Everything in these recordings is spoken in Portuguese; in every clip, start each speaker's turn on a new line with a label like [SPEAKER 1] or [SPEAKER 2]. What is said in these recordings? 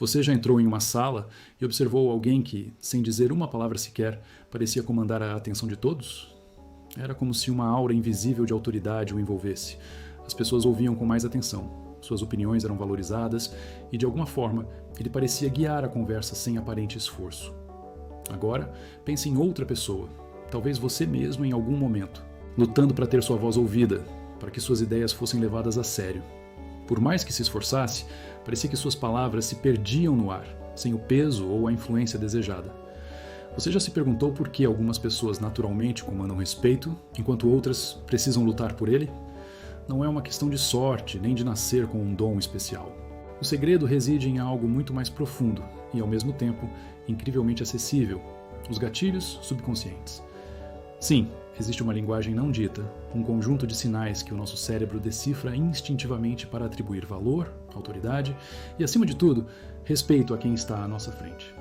[SPEAKER 1] Você já entrou em uma sala e observou alguém que, sem dizer uma palavra sequer, parecia comandar a atenção de todos? Era como se uma aura invisível de autoridade o envolvesse. As pessoas ouviam com mais atenção, suas opiniões eram valorizadas e, de alguma forma, ele parecia guiar a conversa sem aparente esforço. Agora, pense em outra pessoa, talvez você mesmo em algum momento, lutando para ter sua voz ouvida, para que suas ideias fossem levadas a sério. Por mais que se esforçasse, parecia que suas palavras se perdiam no ar, sem o peso ou a influência desejada. Você já se perguntou por que algumas pessoas naturalmente comandam respeito, enquanto outras precisam lutar por ele? Não é uma questão de sorte, nem de nascer com um dom especial. O segredo reside em algo muito mais profundo e, ao mesmo tempo, incrivelmente acessível: os gatilhos subconscientes. Sim, existe uma linguagem não dita, um conjunto de sinais que o nosso cérebro decifra instintivamente para atribuir valor, autoridade e, acima de tudo, respeito a quem está à nossa frente.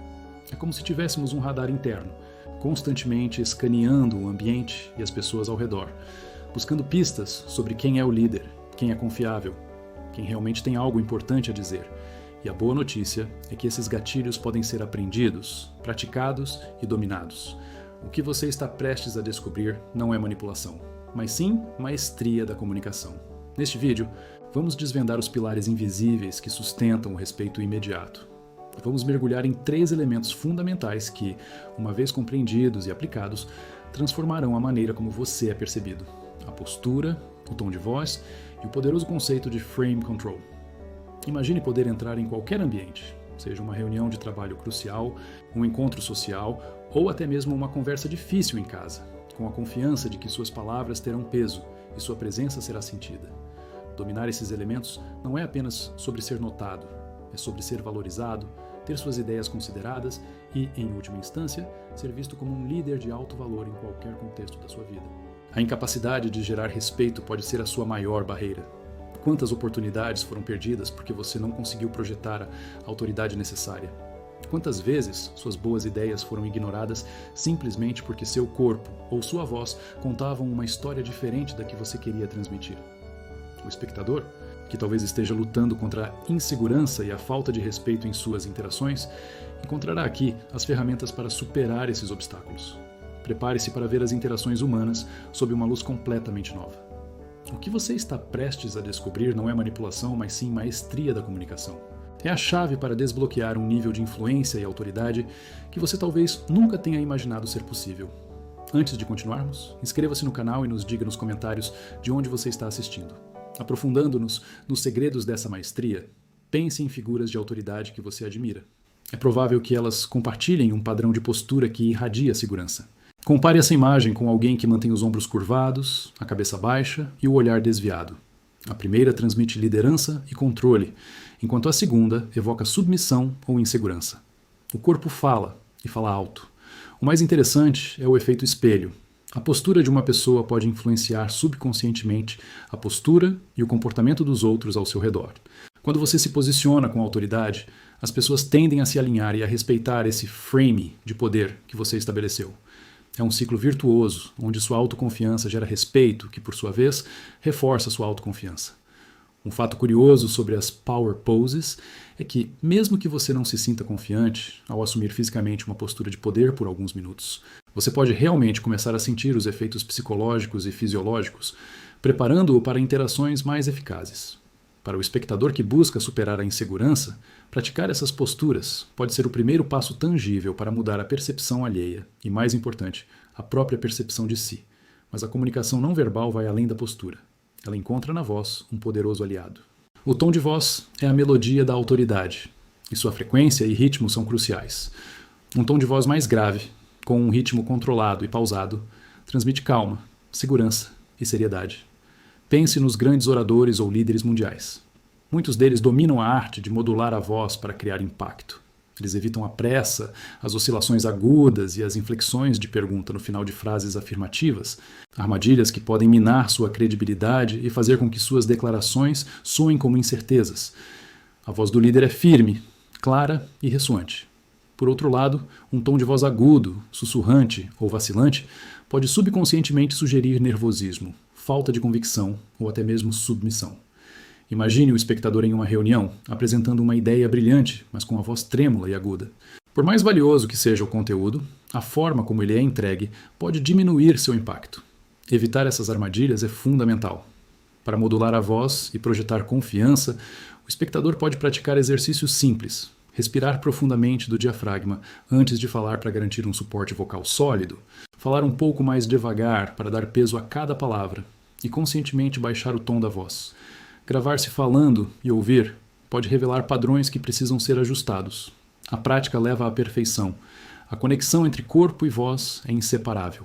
[SPEAKER 1] É como se tivéssemos um radar interno, constantemente escaneando o ambiente e as pessoas ao redor, buscando pistas sobre quem é o líder, quem é confiável, quem realmente tem algo importante a dizer. E a boa notícia é que esses gatilhos podem ser aprendidos, praticados e dominados. O que você está prestes a descobrir não é manipulação, mas sim maestria da comunicação. Neste vídeo, vamos desvendar os pilares invisíveis que sustentam o respeito imediato. Vamos mergulhar em 3 elementos fundamentais que, uma vez compreendidos e aplicados, transformarão a maneira como você é percebido: a postura, o tom de voz e o poderoso conceito de frame control. Imagine poder entrar em qualquer ambiente, seja uma reunião de trabalho crucial, um encontro social ou até mesmo uma conversa difícil em casa, com a confiança de que suas palavras terão peso e sua presença será sentida. Dominar esses elementos não é apenas sobre ser notado, é sobre ser valorizado, ter suas ideias consideradas e, em última instância, ser visto como um líder de alto valor em qualquer contexto da sua vida. A incapacidade de gerar respeito pode ser a sua maior barreira. Quantas oportunidades foram perdidas porque você não conseguiu projetar a autoridade necessária? Quantas vezes suas boas ideias foram ignoradas simplesmente porque seu corpo ou sua voz contavam uma história diferente da que você queria transmitir? O espectador, que talvez esteja lutando contra a insegurança e a falta de respeito em suas interações, encontrará aqui as ferramentas para superar esses obstáculos. Prepare-se para ver as interações humanas sob uma luz completamente nova. O que você está prestes a descobrir não é manipulação, mas sim maestria da comunicação. É a chave para desbloquear um nível de influência e autoridade que você talvez nunca tenha imaginado ser possível. Antes de continuarmos, inscreva-se no canal e nos diga nos comentários de onde você está assistindo. Aprofundando-nos nos segredos dessa maestria, pense em figuras de autoridade que você admira. É provável que elas compartilhem um padrão de postura que irradia segurança. Compare essa imagem com alguém que mantém os ombros curvados, a cabeça baixa e o olhar desviado. A primeira transmite liderança e controle, enquanto a segunda evoca submissão ou insegurança. O corpo fala, e fala alto. O mais interessante é o efeito espelho. A postura de uma pessoa pode influenciar subconscientemente a postura e o comportamento dos outros ao seu redor. Quando você se posiciona com autoridade, as pessoas tendem a se alinhar e a respeitar esse frame de poder que você estabeleceu. É um ciclo virtuoso, onde sua autoconfiança gera respeito, que por sua vez reforça sua autoconfiança. Um fato curioso sobre as power poses é que, mesmo que você não se sinta confiante ao assumir fisicamente uma postura de poder por alguns minutos, você pode realmente começar a sentir os efeitos psicológicos e fisiológicos, preparando-o para interações mais eficazes. Para o espectador que busca superar a insegurança, praticar essas posturas pode ser o primeiro passo tangível para mudar a percepção alheia e, mais importante, a própria percepção de si. Mas a comunicação não verbal vai além da postura. Ela encontra na voz um poderoso aliado. O tom de voz é a melodia da autoridade, e sua frequência e ritmo são cruciais. Um tom de voz mais grave, com um ritmo controlado e pausado, transmite calma, segurança e seriedade. Pense nos grandes oradores ou líderes mundiais. Muitos deles dominam a arte de modular a voz para criar impacto. Eles evitam a pressa, as oscilações agudas e as inflexões de pergunta no final de frases afirmativas, armadilhas que podem minar sua credibilidade e fazer com que suas declarações soem como incertezas. A voz do líder é firme, clara e ressoante. Por outro lado, um tom de voz agudo, sussurrante ou vacilante pode subconscientemente sugerir nervosismo, falta de convicção ou até mesmo submissão. Imagine o espectador em uma reunião, apresentando uma ideia brilhante, mas com a voz trêmula e aguda. Por mais valioso que seja o conteúdo, a forma como ele é entregue pode diminuir seu impacto. Evitar essas armadilhas é fundamental. Para modular a voz e projetar confiança, o espectador pode praticar exercícios simples, respirar profundamente do diafragma antes de falar para garantir um suporte vocal sólido, falar um pouco mais devagar para dar peso a cada palavra e conscientemente baixar o tom da voz. Gravar-se falando e ouvir pode revelar padrões que precisam ser ajustados. A prática leva à perfeição. A conexão entre corpo e voz é inseparável.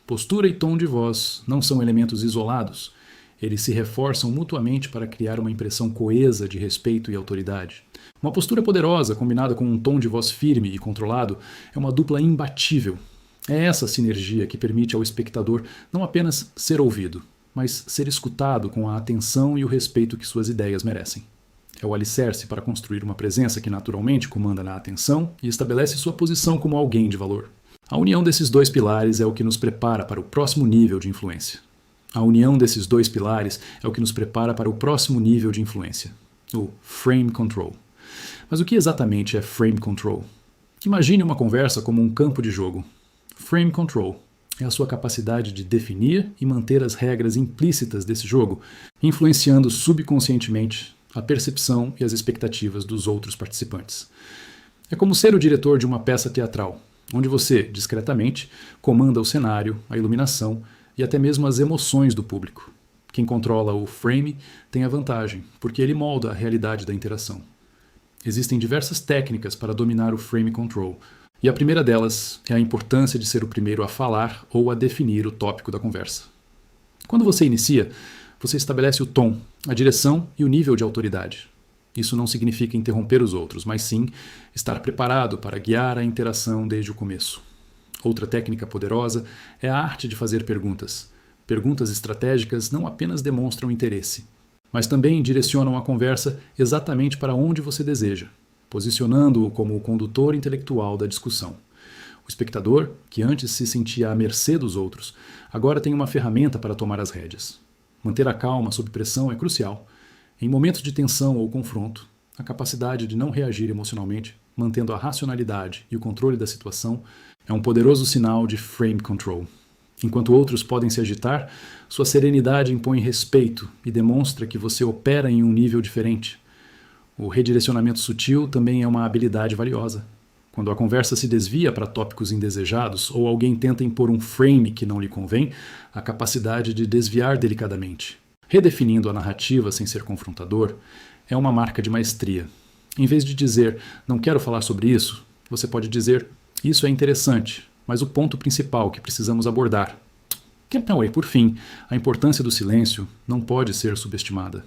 [SPEAKER 1] Postura e tom de voz não são elementos isolados. Eles se reforçam mutuamente para criar uma impressão coesa de respeito e autoridade. Uma postura poderosa combinada com um tom de voz firme e controlado é uma dupla imbatível. É essa sinergia que permite ao espectador não apenas ser ouvido, mas ser escutado com a atenção e o respeito que suas ideias merecem. É o alicerce para construir uma presença que naturalmente comanda na atenção e estabelece sua posição como alguém de valor. A união desses dois pilares é o que nos prepara para o próximo nível de influência. A união desses dois pilares é o que nos prepara para o próximo nível de influência, o frame control. Mas o que exatamente é frame control? Imagine uma conversa como um campo de jogo. Frame control é a sua capacidade de definir e manter as regras implícitas desse jogo, influenciando subconscientemente a percepção e as expectativas dos outros participantes. É como ser o diretor de uma peça teatral, onde você, discretamente, comanda o cenário, a iluminação e até mesmo as emoções do público. Quem controla o frame tem a vantagem, porque ele molda a realidade da interação. Existem diversas técnicas para dominar o frame control, e a primeira delas é a importância de ser o primeiro a falar ou a definir o tópico da conversa. Quando você inicia, você estabelece o tom, a direção e o nível de autoridade. Isso não significa interromper os outros, mas sim estar preparado para guiar a interação desde o começo. Outra técnica poderosa é a arte de fazer perguntas. Perguntas estratégicas não apenas demonstram interesse, mas também direcionam a conversa exatamente para onde você deseja, posicionando-o como o condutor intelectual da discussão. O espectador, que antes se sentia à mercê dos outros, agora tem uma ferramenta para tomar as rédeas. Manter a calma sob pressão é crucial. Em momentos de tensão ou confronto, a capacidade de não reagir emocionalmente, mantendo a racionalidade e o controle da situação, é um poderoso sinal de frame control. Enquanto outros podem se agitar, sua serenidade impõe respeito e demonstra que você opera em um nível diferente. O redirecionamento sutil também é uma habilidade valiosa. Quando a conversa se desvia para tópicos indesejados ou alguém tenta impor um frame que não lhe convém, a capacidade de desviar delicadamente, redefinindo a narrativa sem ser confrontador, é uma marca de maestria. Em vez de dizer, não quero falar sobre isso, você pode dizer, isso é interessante, mas o ponto principal que precisamos abordar. E, por fim, a importância do silêncio não pode ser subestimada.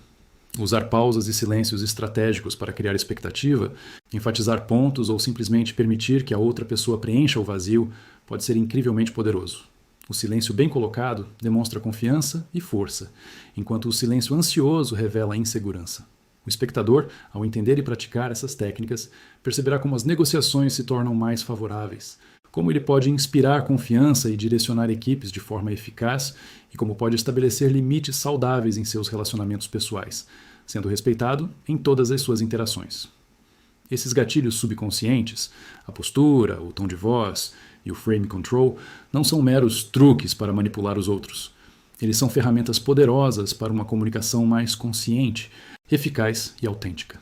[SPEAKER 1] Usar pausas e silêncios estratégicos para criar expectativa, enfatizar pontos ou simplesmente permitir que a outra pessoa preencha o vazio pode ser incrivelmente poderoso. O silêncio bem colocado demonstra confiança e força, enquanto o silêncio ansioso revela insegurança. O espectador, ao entender e praticar essas técnicas, perceberá como as negociações se tornam mais favoráveis, como ele pode inspirar confiança e direcionar equipes de forma eficaz e como pode estabelecer limites saudáveis em seus relacionamentos pessoais, sendo respeitado em todas as suas interações. Esses gatilhos subconscientes, a postura, o tom de voz e o frame control, não são meros truques para manipular os outros. Eles são ferramentas poderosas para uma comunicação mais consciente, eficaz e autêntica.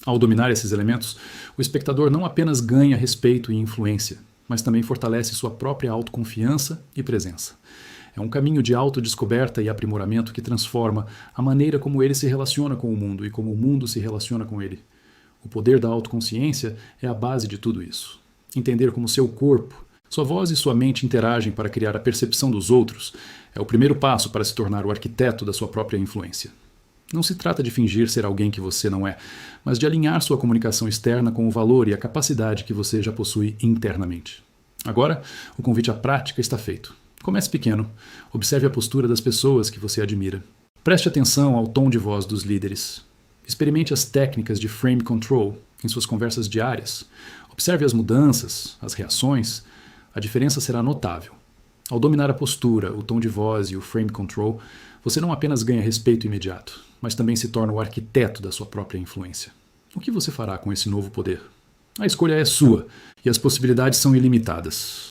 [SPEAKER 1] Ao dominar esses elementos, o espectador não apenas ganha respeito e influência, mas também fortalece sua própria autoconfiança e presença. É um caminho de autodescoberta e aprimoramento que transforma a maneira como ele se relaciona com o mundo e como o mundo se relaciona com ele. O poder da autoconsciência é a base de tudo isso. Entender como seu corpo, sua voz e sua mente interagem para criar a percepção dos outros é o primeiro passo para se tornar o arquiteto da sua própria influência. Não se trata de fingir ser alguém que você não é, mas de alinhar sua comunicação externa com o valor e a capacidade que você já possui internamente. Agora, o convite à prática está feito. Comece pequeno. Observe a postura das pessoas que você admira. Preste atenção ao tom de voz dos líderes. Experimente as técnicas de frame control em suas conversas diárias. Observe as mudanças, as reações. A diferença será notável. Ao dominar a postura, o tom de voz e o frame control, você não apenas ganha respeito imediato, mas também se torna o arquiteto da sua própria influência. O que você fará com esse novo poder? A escolha é sua, e as possibilidades são ilimitadas.